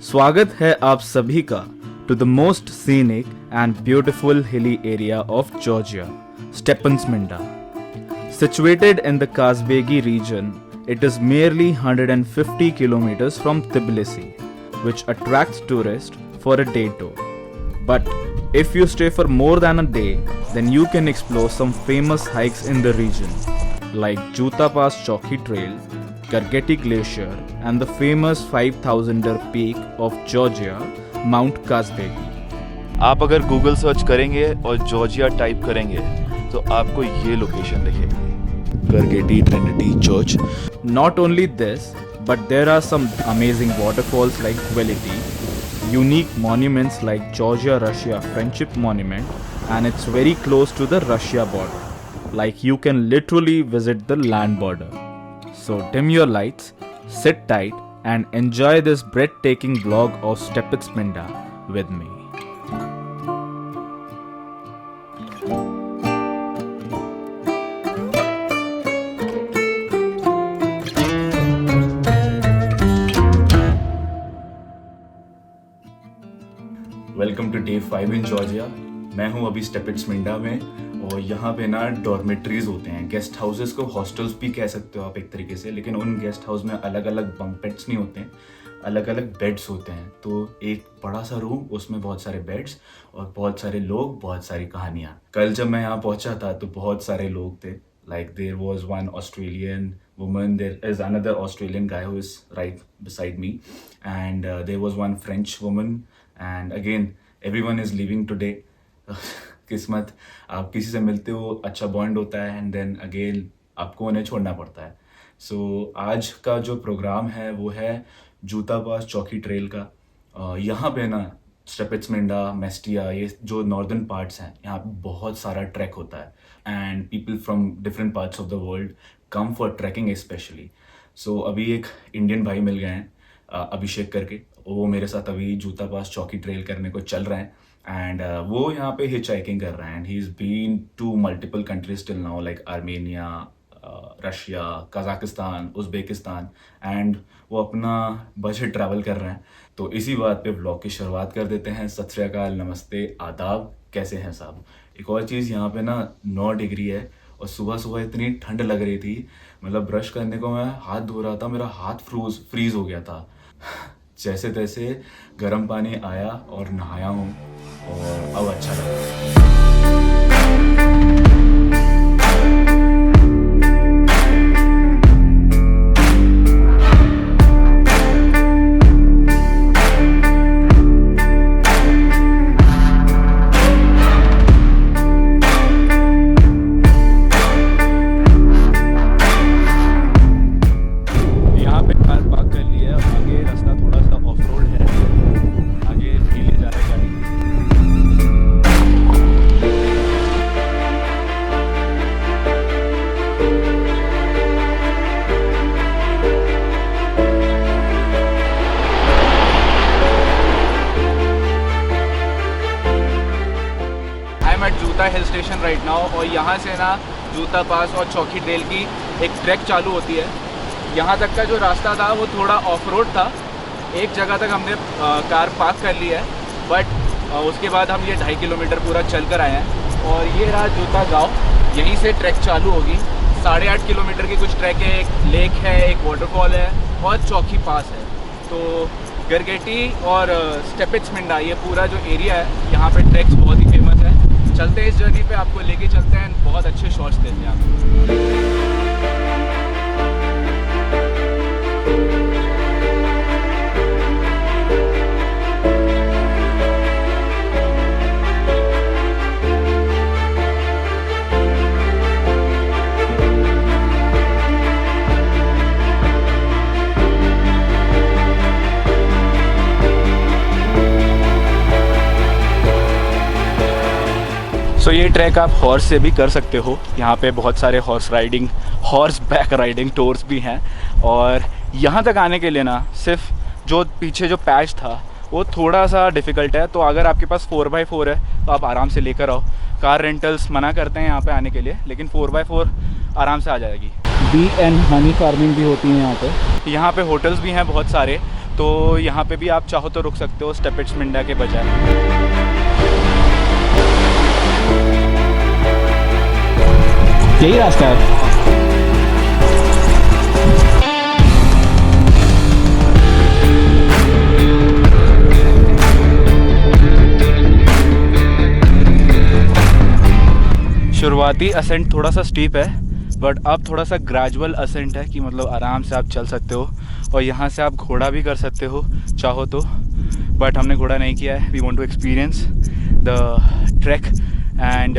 स्वागत है आप सभी का to the most scenic and beautiful hilly area of Georgia, Stepantsminda. Situated in the Kazbegi region, it is merely 150 kilometers from Tbilisi, which attracts tourists for a day tour. But if you stay for more than a day, then you can explore some famous hikes in the region, like Juta Pass Chowki Trail, Gargeti Glacier, and the famous 5000er peak of Georgia, Mount Kazbegi. आप अगर Google search करेंगे और Georgia type करेंगे तो आपको ये location दिखेगी, Gargeti Trinity Church. Not only this, but there are some amazing waterfalls like Gweleti, unique monuments like Georgia-Russia Friendship Monument, and it's very close to the Russia border. Like you can literally visit the land border. So dim your lights, sit tight, and enjoy this breathtaking vlog of Stepantsminda with me. Welcome to day 5 in Georgia. मैं हूं अभी स्टेपन्ट्समिंडा में और यहाँ पे ना dormitories होते हैं, गेस्ट हाउसेस को हॉस्टल्स भी कह सकते हो आप एक तरीके से, लेकिन उन गेस्ट हाउस में अलग अलग बंक बेड्स नहीं होते हैं, अलग अलग बेड्स होते हैं। तो एक बड़ा सा रूम, उसमें बहुत सारे बेड्स और बहुत सारे लोग, बहुत सारी कहानियाँ। कल जब मैं यहाँ पहुँचा था तो बहुत सारे लोग थे, like there was one Australian woman, there is another Australian guy who is right beside me, and there was one French woman, and again everyone is leaving today. किस्मत, आप किसी से मिलते हो, अच्छा बॉन्ड होता है, एंड देन अगेन आपको उन्हें छोड़ना पड़ता है। सो आज का जो प्रोग्राम है वो है जूता पास चौकी ट्रेल का। यहाँ पे ना स्टेपन्ट्समिंडा, मेस्टिया, ये जो नॉर्दर्न पार्ट्स हैं, यहाँ पे बहुत सारा ट्रैक होता है, and people from different parts of the world come for trekking specially. So अभी एक इंडियन भाई मिल गए हैं, अभिषेक करके, वो मेरे साथ अभी जूता पास चौकी ट्रेल करने को चल रहे हैं, एंड वो यहाँ पे हिच हाइकिंग कर रहे हैं, and he is been to multiple countries till now, like Armenia, Russia, Kazakhstan, Uzbekistan, and वो अपना बजट ट्रैवल कर रहे हैं। तो इसी बात पे व्लॉग की शुरुआत कर देते हैं। सत श्री अकाल, नमस्ते, आदाब, कैसे हैं साहब। एक और चीज़, यहाँ पे ना 9 डिग्री है और सुबह सुबह इतनी ठंड लग रही थी, मतलब ब्रश करने को मैं हाथ धो रहा था, मेरा हाथ फ्रीज हो गया था। जैसे तैसे गर्म पानी आया और नहाया हूँ और अब अच्छा लगा। हिल स्टेशन राइट नाउ, और यहाँ से ना जूता पास और चौकी ट्रेल की एक ट्रैक चालू होती है। यहाँ तक का जो रास्ता था वो थोड़ा ऑफ रोड था, एक जगह तक हमने कार पार्क कर ली है, बट उसके बाद हम ये 2.5 किलोमीटर पूरा चल कर आए हैं, और ये रहा जूता गाँव। यहीं से ट्रैक चालू होगी, 8.5 किलोमीटर की कुछ ट्रैक है, एक लेक है, एक वाटरफॉल है और चौकी पास है। तो गरगेटी और स्टेपन्ट्समिंडा, ये पूरा जो एरिया है, यहाँ पे ट्रैक्स बहुत ही फेमस है। चलते हैं इस जर्नी पे, आपको लेके चलते हैं, बहुत अच्छे शॉट्स देते हैं आपको। तो ये ट्रैक आप हॉर्स से भी कर सकते हो, यहाँ पे बहुत सारे हॉर्स बैक राइडिंग टूर्स भी हैं। और यहाँ तक आने के लिए ना सिर्फ जो पीछे जो पैच था वो थोड़ा सा डिफ़िकल्ट है, तो अगर आपके पास 4x4 है तो आप आराम से लेकर आओ। कार रेंटल्स मना करते हैं यहाँ पे आने के लिए, लेकिन 4x4 आराम से आ जाएगी। बी एंड हनी फार्मिंग भी होती है यहाँ पे। यहाँ पे होटल्स भी हैं बहुत सारे, तो यहाँ पे भी आप चाहो तो रुक सकते हो स्टेपिट्समिंडा के बजाय। यही रास्ता है। शुरुआती असेंट थोड़ा सा स्टीप है, बट अब थोड़ा सा ग्रेजुअल असेंट है कि मतलब आराम से आप चल सकते हो, और यहाँ से आप घोड़ा भी कर सकते हो चाहो तो, बट हमने घोड़ा नहीं किया है। We want to experience the track and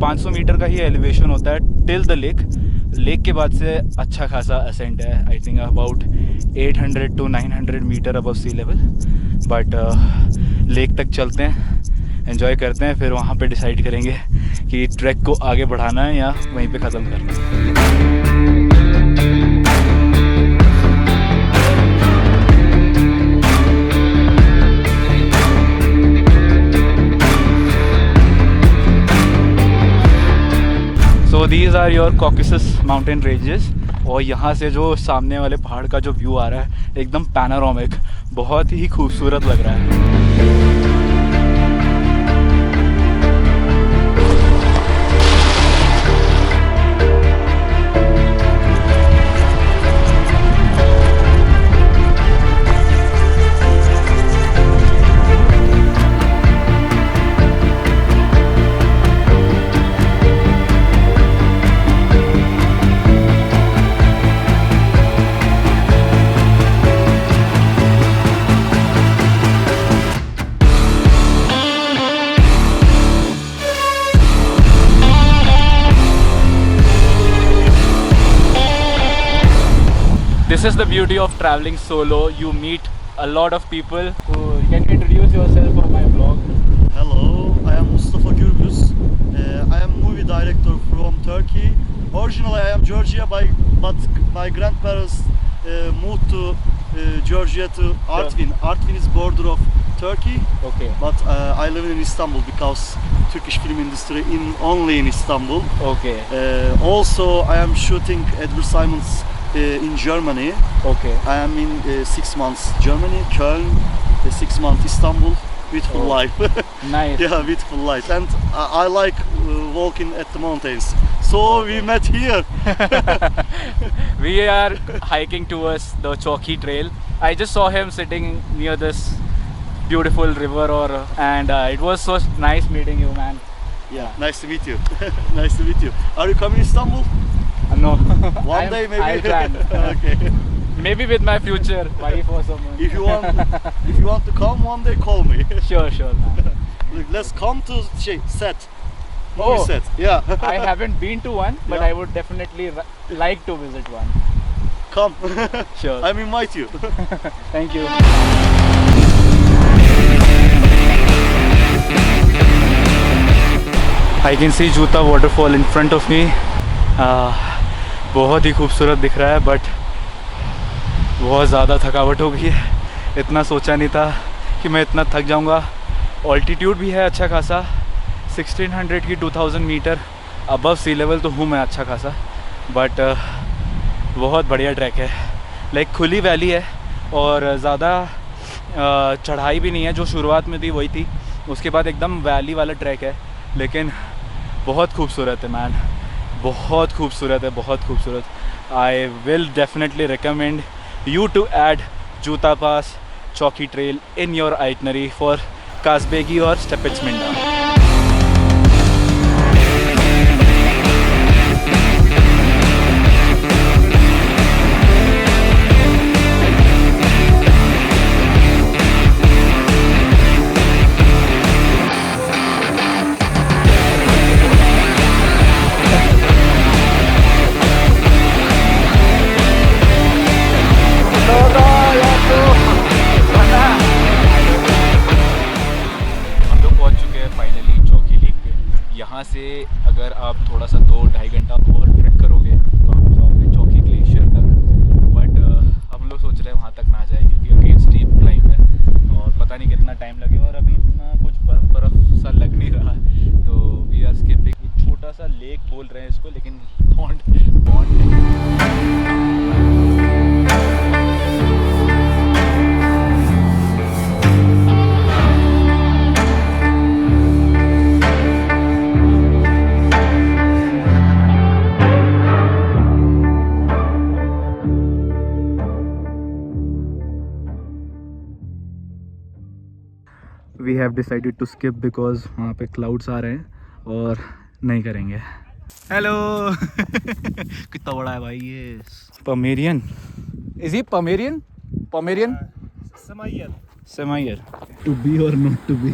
500 meter का ही एलिवेशन होता है टिल द लेक के बाद से अच्छा खासा असेंट है। I think about 800 to 900 meter above sea level, but lake तक चलते हैं, एंजॉय करते हैं, फिर वहाँ पे डिसाइड करेंगे कि ट्रैक को आगे बढ़ाना है या वहीं पे ख़त्म करना है। So these are your Caucasus mountain ranges, और यहाँ से जो सामने वाले पहाड़ का जो व्यू आ रहा है एकदम पैनोरामिक, बहुत ही खूबसूरत लग रहा है। This is the beauty of traveling solo. You meet a lot of people. So can you introduce yourself on my vlog? Hello, I am Mustafa Gürbüz. I am movie director from Turkey. Originally I am Georgia, but my grandparents moved to Georgia to Artvin. Artvin is border of Turkey. Okay. But I live in Istanbul because Turkish film industry only in Istanbul. Okay. Also I am shooting advertisements in Germany. Okay. I am in 6 months Germany, Köln, 6 months Istanbul. Beautiful Oh. life. Nice. Yeah, beautiful life. And I like walking at the mountains. So we met here. We are hiking towards the Chowki Trail. I just saw him sitting near this beautiful river, and it was so nice meeting you, man. Yeah, nice to meet you. Nice to meet you. Are you coming to Istanbul? No. One day maybe. I'll plan. Okay. Maybe with my future wife or someone. If you want to come one day, call me. Sure, man. Look, let's come to set. Oh. Movie set. Yeah. I haven't been to one, but Yeah. I would definitely like to visit one. Come. Sure. I invite you. Thank you. I can see Juta waterfall in front of me. बहुत ही खूबसूरत दिख रहा है, but बहुत ज़्यादा थकावट हो गई है। इतना सोचा नहीं था कि मैं इतना थक जाऊंगा। ऑल्टीट्यूड भी है अच्छा खासा, 1600 की 2000 मीटर अबव सी लेवल तो हूँ मैं अच्छा खासा, बट बहुत बढ़िया ट्रैक है। लाइक खुली वैली है और ज़्यादा चढ़ाई भी नहीं है, जो शुरुआत में थी वही थी, उसके बाद एकदम वैली वाला ट्रैक है, लेकिन बहुत खूबसूरत है मैन, बहुत खूबसूरत है, बहुत खूबसूरत। I will definitely recommend you to add Juta Pass Chowki Trail in your itinerary for Kazbegi or Stepitzminda. We have decided to skip because वहाँ पे क्लाउड्स आ रहे हैं और नहीं करेंगे। हेलो कितना बड़ा है भाई ये। Pomeranian, is he Pomeranian? Pomeranian Samoyed. To be और नॉट टू बी।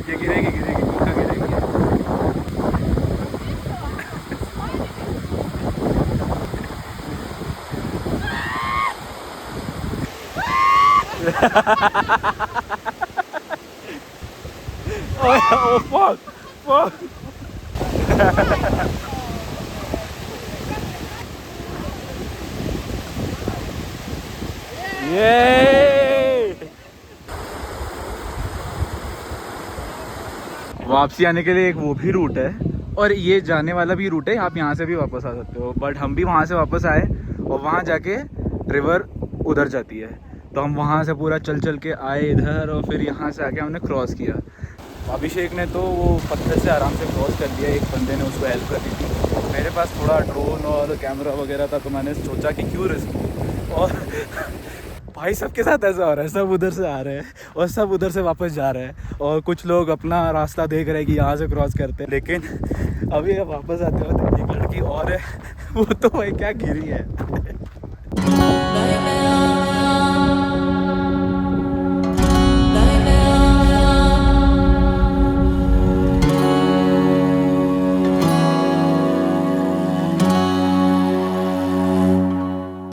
ये गिरेगी गिरेगी पक्का गिरेगी। Oh fuck, fuck. Yay! वापसी आने के लिए एक वो भी रूट है और ये जाने वाला भी रूट है, आप यहाँ से भी वापस आ सकते हो। बट हम भी वहाँ से वापस आए और वहाँ जाके रिवर उधर जाती है, तो हम वहाँ से पूरा चल चल के आए इधर और फिर यहाँ से आके हमने क्रॉस किया। अभिषेक ने तो वो पत्थर से आराम से क्रॉस कर दिया, एक बंदे ने उसको हेल्प कर दी थी। मेरे पास थोड़ा ड्रोन और कैमरा वगैरह था तो मैंने सोचा कि क्यों रिस्क। और भाई सबके साथ ऐसा हो रहा है, सब उधर से आ रहे हैं और सब उधर से वापस जा रहे हैं और कुछ लोग अपना रास्ता देख रहे हैं कि यहाँ से क्रॉस करते हैं। लेकिन अभी वापस आते वक्त एक लड़की और है, वो तो भाई क्या गिरी है।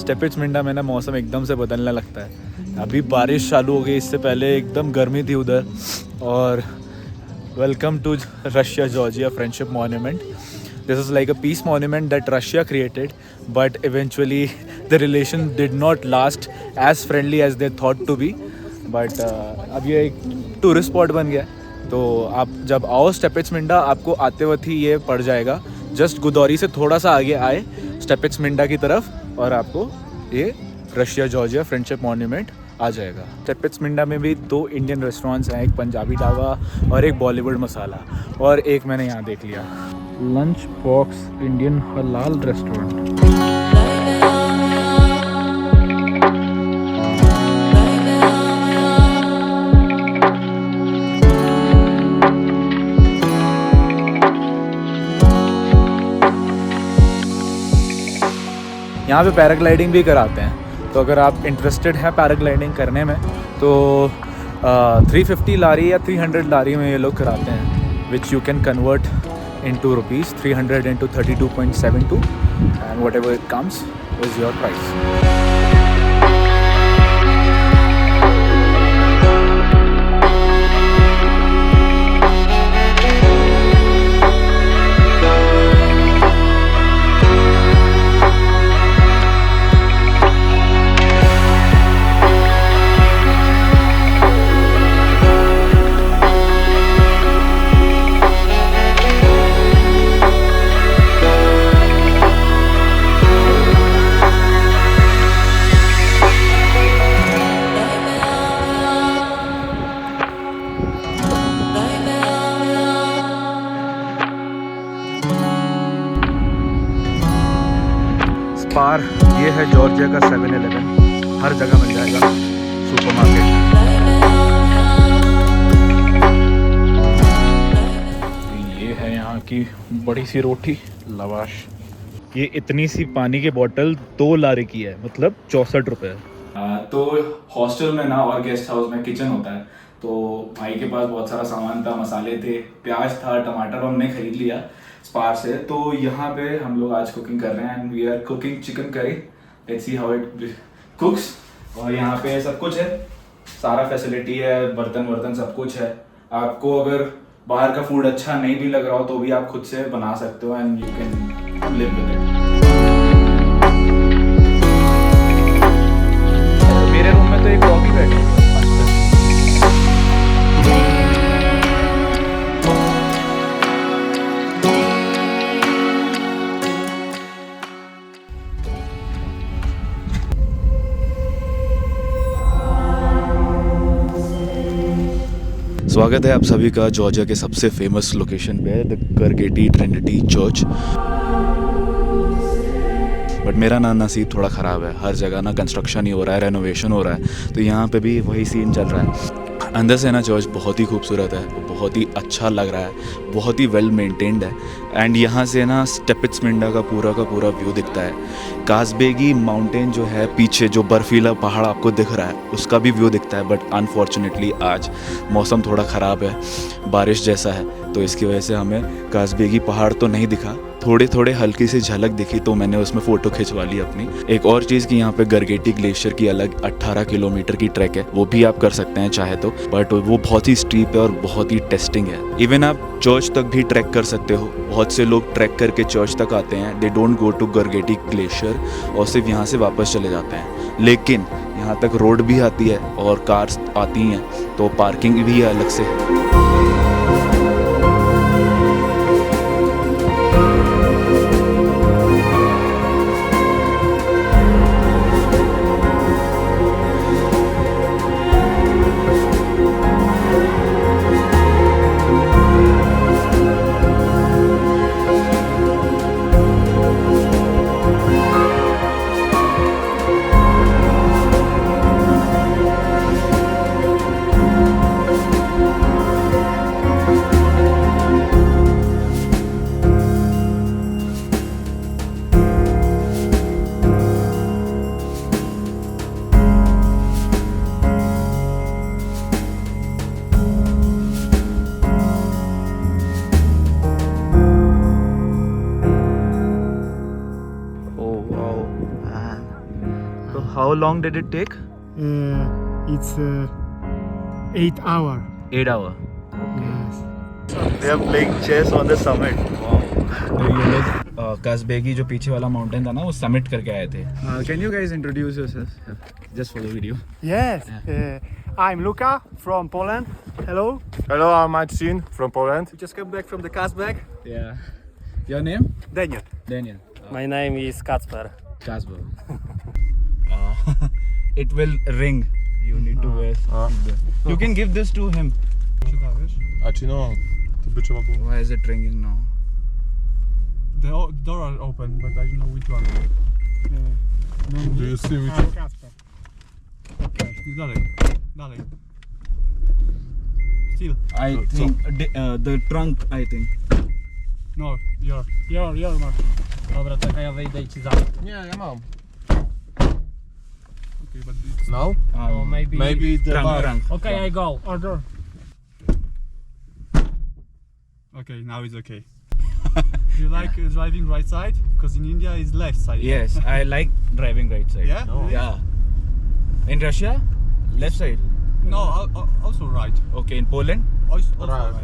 स्टेपिट्समिंडा में ना मौसम एकदम से बदलने लगता है। अभी बारिश चालू हो गई, इससे पहले एकदम गर्मी थी उधर। और welcome to Russia Georgia friendship monument. This is like a peace monument that Russia created, but eventually the relation did not last as friendly as they thought to be. But अब ये एक टूरिस्ट स्पॉट बन गया, तो आप जब आओ स्टेपिट्समिंडा, आपको आते वक्त ही ये पड़ जाएगा। जस्ट गुदौरी से थोड़ा सा आगे आए स्टेपिट्समिंडा की तरफ और आपको ये रशिया जॉर्जिया फ्रेंडशिप मॉन्यूमेंट आ जाएगा। स्टेपिट्समिंडा में भी 2 इंडियन रेस्टोरेंट्स हैं, एक पंजाबी ढाबा और एक बॉलीवुड मसाला, और एक मैंने यहाँ देख लिया लंच बॉक्स इंडियन हलाल रेस्टोरेंट। यहाँ पे पैराग्लाइडिंग भी कराते हैं, तो अगर आप इंटरेस्टेड हैं पैराग्लाइडिंग करने में तो 350 लारी या 300 लारी में ये लोग कराते हैं, which you can convert into rupees 300 into 32.72 and whatever it comes is your price. पार ये है जॉर्जिया का 7-Eleven, हर जगह मिल जाएगा सुपरमार्केट। ये है यहाँ की बड़ी सी रोटी लवाश। ये इतनी सी पानी की बोतल 2 लारे की है, मतलब 64 रुपये। तो हॉस्टल में ना और गेस्ट हाउस में किचन होता है, तो भाई के पास बहुत सारा सामान था, मसाले थे, प्याज था, टमाटर हमने खरीद लिया स्पार से। तो यहाँ पे हम लोग आज कुकिंग कर रहे हैं and we are cooking chicken curry. Let's see how it cooks. और यहाँ पे सब कुछ है, सारा फैसिलिटी है, बर्तन वर्तन सब कुछ है। आपको अगर बाहर का फूड अच्छा नहीं भी लग रहा हो तो भी आप खुद से बना सकते हो and you can live with it. मेरे रूम में तो एक डॉगी बैठा है। स्वागत है आप सभी का जॉर्जिया के सबसे फेमस लोकेशन पे, द करगेटी ट्रिनिटी चर्च। बट मेरा ना नसीब थोड़ा ख़राब है, हर जगह ना कंस्ट्रक्शन ही हो रहा है, रेनोवेशन हो रहा है, तो यहाँ पे भी वही सीन चल रहा है। अंदर से ना चर्च बहुत ही खूबसूरत है, बहुत ही अच्छा लग रहा है, बहुत ही वेल मेंटेन्ड है। एंड यहाँ से ना स्टेपिट्समिंडा का पूरा व्यू दिखता है। काज़बेगी माउंटेन जो है पीछे, जो बर्फीला पहाड़ आपको दिख रहा है, उसका भी व्यू दिखता है। बट अनफॉर्चुनेटली आज मौसम थोड़ा ख़राब है, बारिश जैसा है, तो इसकी वजह से हमें काज़बेगी पहाड़ तो नहीं दिखा, थोड़े हल्की सी झलक दिखी, तो मैंने उसमें फ़ोटो खिंचवा ली अपनी। एक और चीज़ कि यहाँ पे गरगेटी ग्लेशियर की अलग 18 किलोमीटर की ट्रैक है, वो भी आप कर सकते हैं चाहे तो, बट वो बहुत ही स्टीप है और बहुत ही टेस्टिंग है। इवन आप चर्च तक भी ट्रैक कर सकते हो, बहुत से लोग ट्रैक करके चर्च तक आते हैं, they don't go to Gergeti glacier और सिर्फ यहाँ से वापस चले जाते हैं। लेकिन यहाँ तक रोड भी आती है और कार्स आती हैं, तो पार्किंग भी है अलग से। How long did it take? It's 8 hours. 8 hours. Yes. They are playing chess on the summit. तो ये लोग काज़बेगी जो पीछे वाला माउंटेन था ना, वो समिट करके आए थे। Can you guys introduce yourself? Just for the video. Yes. I'm Luca from Poland. Hello. Hello, I'm Marcin from Poland. We just came back from the Kazbek. Yeah. Your name? Daniel. Daniel. My name is Kacper. Casper. It will ring. You need to wear. You can give this to him. A czy no, to by trzeba było. Why is it ringing now? The door are open, but I don't know which one. Do you see which? I'm Kasper. Dalej. Still. I think the trunk. I think. No, your Martin. Dobra, czekaj, ja wyjdę i ci zamknę. Nie, ja mam. Okay, but it's No? Oh, maybe... Maybe the bar. Trunk. Okay, I go. Order. okay. Now it's okay. Do you like driving right side? Because in India it's left side. Yes, I like driving right side. Yeah. No. Yeah. In Russia, left side. No, also right. Okay, in Poland. Also Right. right.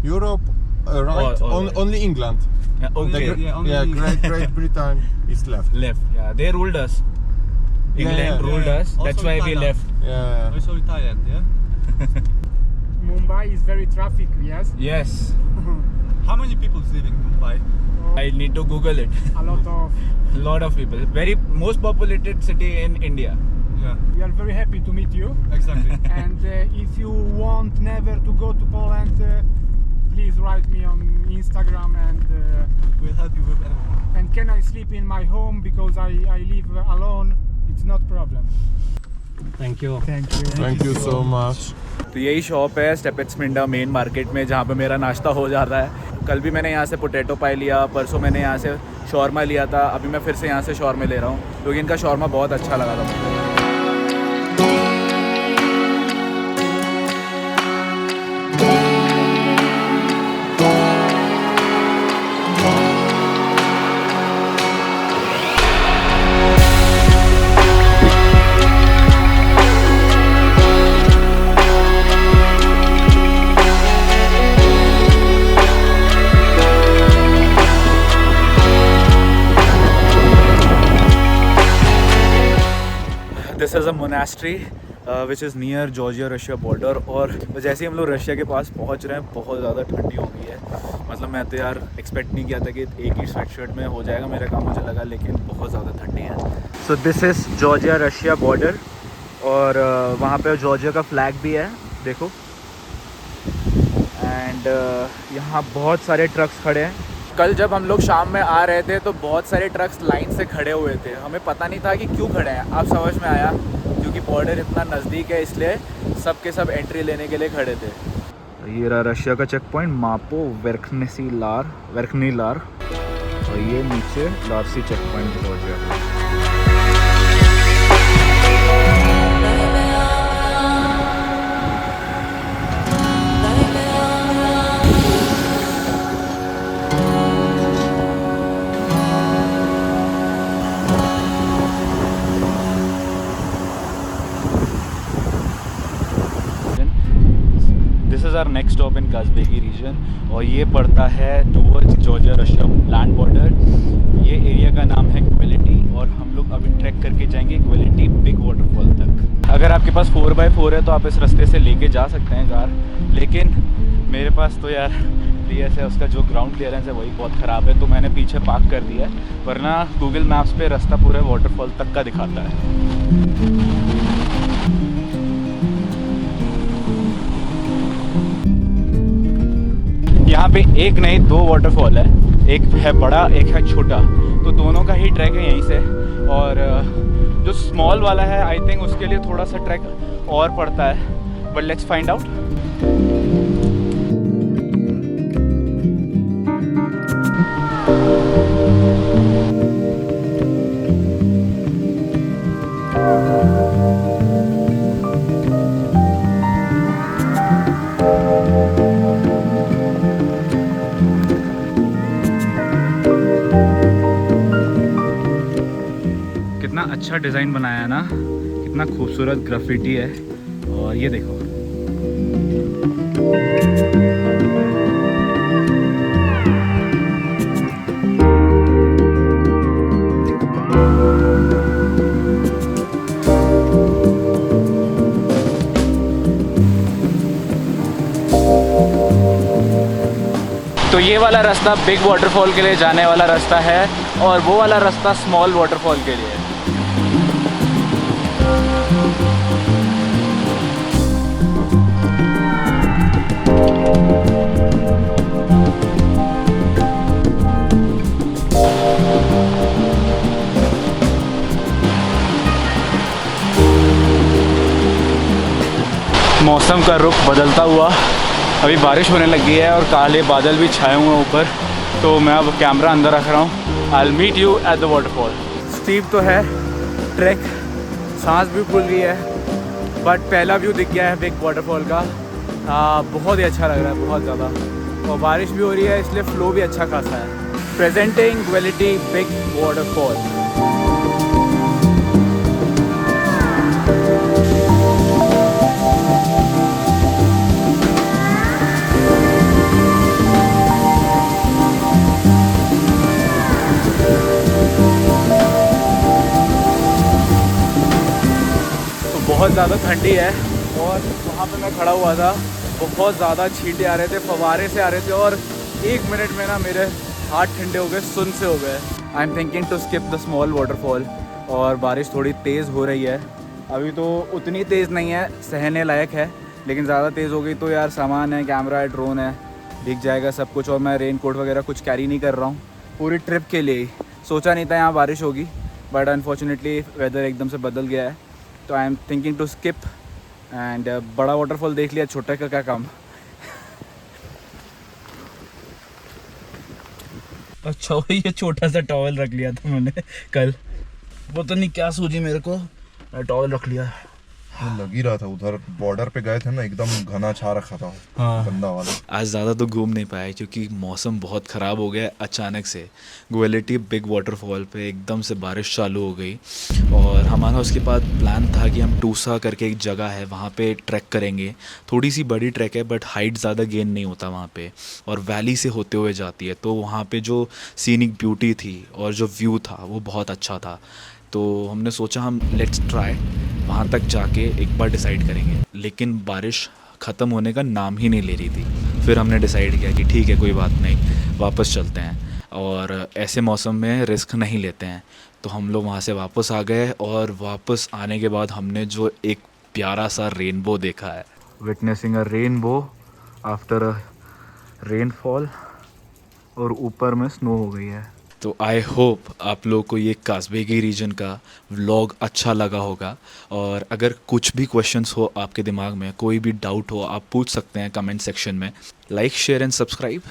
Europe, right. All right. Only England. Okay. only Great Britain is left. Left. Yeah, they ruled us. England yeah. ruled us. Also That's why we Thailand. left. Yeah. Also Thailand, yeah. Mumbai is very traffic. Yes. Yes. How many people live in Mumbai? I need to Google it. A lot of. A lot of people. Very most populated city in India. Yeah, We are very happy to meet you. exactly. And if you want never to go to Poland, please write me on Instagram We'll help you with everything. and can I sleep in my home because I live alone. It's not problem. Thank you. Thank you. Thank you so much. तो यही shop है स्टेपिट्समिंडा main market में, जहाँ पे मेरा नाश्ता हो जाता है। कल भी मैंने यहाँ से पोटैटो पाई लिया, परसों मैंने यहाँ से शॉर्मा लिया था, अभी मैं फिर से यहाँ से शॉर्मा ले रहा हूँ क्योंकि इनका शॉर्मा बहुत अच्छा लगा था मुझे। This is a monastery which is near Georgia Russia border. और जैसे ही हम लोग रशिया के पास पहुंच रहे हैं, बहुत ज़्यादा ठंडी हो गई है। मतलब मैं तो यार एक्सपेक्ट नहीं किया था कि एक ही स्वेटशर्ट में हो जाएगा मेरा काम, मुझे लगा, लेकिन बहुत ज़्यादा ठंडी है। So this is Georgia Russia border और वहाँ पे जॉर्जिया का फ्लैग भी है, देखो। एंड यहाँ बहुत सारे ट्रक्स खड़े हैं। कल जब हम लोग शाम में आ रहे थे तो बहुत सारे ट्रक्स लाइन से खड़े हुए थे, हमें पता नहीं था कि क्यों खड़े हैं। अब समझ में आया, क्योंकि बॉर्डर इतना नज़दीक है इसलिए सब के सब एंट्री लेने के लिए खड़े थे। ये रहा रशिया का चेक पॉइंट मापो वेर्खनीलार, और ये नीचे लारसी चेक पॉइंट पहुँच गया। This is our next stop in Kazbegi region, और ये पड़ता है towards Georgia Russia land border. ये एरिया का नाम है ग्वेलिटी, और हम लोग अभी ट्रैक करके जाएंगे ग्वेलिटी बिग वाटरफॉल तक। अगर आपके पास 4x4 है तो आप इस रास्ते से लेके जा सकते हैं कार, लेकिन मेरे पास तो यार DS है, उसका जो ग्राउंड क्लियरेंस है वही बहुत ख़राब है, तो मैंने पीछे पार्क कर दिया है, वरना गूगल मैप्स पे रास्ता पूरे वाटरफॉल तक का दिखाता है। यहाँ पे एक नहीं 2 वाटरफॉल है, एक है बड़ा एक है छोटा, तो दोनों का ही ट्रैक है यहीं से। और जो स्मॉल वाला है आई थिंक उसके लिए थोड़ा सा ट्रैक और पड़ता है, बट लेट्स फाइंड आउट। कितना अच्छा डिज़ाइन बनाया है ना, कितना खूबसूरत ग्राफिटी है। और ये देखो, तो ये वाला रास्ता बिग वाटरफॉल के लिए जाने वाला रास्ता है, और वो वाला रास्ता स्मॉल वाटरफॉल के लिए है। मौसम का रुख बदलता हुआ, अभी बारिश होने लगी है और काले बादल भी छाए हुए हैं ऊपर, तो मैं अब कैमरा अंदर रख रहा हूँ। I will meet you at the waterfall. Steep तो है ट्रैक, सांस भी फूल गई है, बट पहला व्यू दिख गया है बिग वाटरफॉल का। बहुत ही अच्छा लग रहा है, बहुत ज़्यादा, और बारिश भी हो रही है इसलिए फ्लो भी अच्छा खासा है। Presenting Gveleti big waterfall. बहुत ज़्यादा ठंडी है, और वहाँ पे मैं खड़ा हुआ था, बहुत ज़्यादा छींटे आ रहे थे, फव्वारे से आ रहे थे, और 1 मिनट में ना मेरे हाथ ठंडे हो गए, सुन से हो गए। I am thinking to skip the small waterfall. और बारिश थोड़ी तेज़ हो रही है, अभी तो उतनी तेज़ नहीं है, सहने लायक है, लेकिन ज़्यादा तेज़ हो गई तो यार सामान है, कैमरा है, ड्रोन है, भीग जाएगा सब कुछ। और मैं रेन कोट वगैरह कुछ कैरी नहीं कर रहा हूँ पूरी ट्रिप के लिए ही। सोचा नहीं था यहाँ बारिश होगी, बट अनफॉर्चुनेटली वेदर एकदम से बदल गया है, तो I am thinking to skip. And बड़ा वाटरफॉल देख लिया, छोटे का क्या काम। अच्छा ये छोटा सा टॉवल रख लिया था मैंने कल, वो तो नहीं क्या सूझी मेरे को, टॉवल रख लिया। लग ही रहा था, उधर बॉर्डर पे गए थे ना, एकदम घना छा रखा था, गंदा वाला। आज ज़्यादा तो घूम नहीं पाए क्योंकि मौसम बहुत ख़राब हो गया अचानक से। ग्वेलिटी बिग वाटरफॉल पे एकदम से बारिश चालू हो गई, और हमारा उसके बाद प्लान था कि हम टूसा करके एक जगह है वहाँ पे ट्रैक करेंगे। थोड़ी सी बड़ी ट्रैक है बट हाइट ज़्यादा गेन नहीं होता वहाँ पे, और वैली से होते हुए जाती है, तो वहाँ पे जो सीनिक ब्यूटी थी और जो व्यू था वो बहुत अच्छा था। तो हमने सोचा हम लेट्स ट्राई वहाँ तक जाके एक बार डिसाइड करेंगे, लेकिन बारिश ख़त्म होने का नाम ही नहीं ले रही थी। फिर हमने डिसाइड किया कि ठीक है कोई बात नहीं, वापस चलते हैं, और ऐसे मौसम में रिस्क नहीं लेते हैं। तो हम लोग वहाँ से वापस आ गए, और वापस आने के बाद हमने जो एक प्यारा सा रेनबो देखा है, witnessing a rainbow after a rainfall, और ऊपर में स्नो हो गई है। तो आई होप आप लोग को ये कास्बेगी रीजन का व्लॉग अच्छा लगा होगा, और अगर कुछ भी क्वेश्चंस हो आपके दिमाग में, कोई भी डाउट हो, आप पूछ सकते हैं कमेंट सेक्शन में। Like, share and subscribe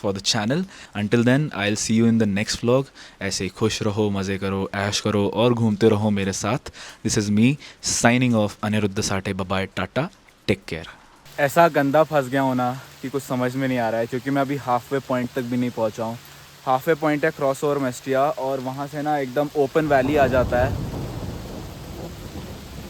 for the channel. Until then I will see you in the next vlog. ऐसे ही खुश रहो, मज़े करो, ऐश करो और घूमते रहो मेरे साथ। This is me signing off, Aniruddh Sathe. Bye bye, tata, take care. ऐसा गंदा फंस गया हूँ ना कि कुछ समझ में नहीं आ रहा है, क्योंकि मैं अभी हाफ वे पॉइंट तक भी नहीं पहुँचा हूँ। हाफ वे पॉइंट है क्रॉस ओवर मेस्टिया, और वहाँ से ना एकदम ओपन वैली आ जाता है।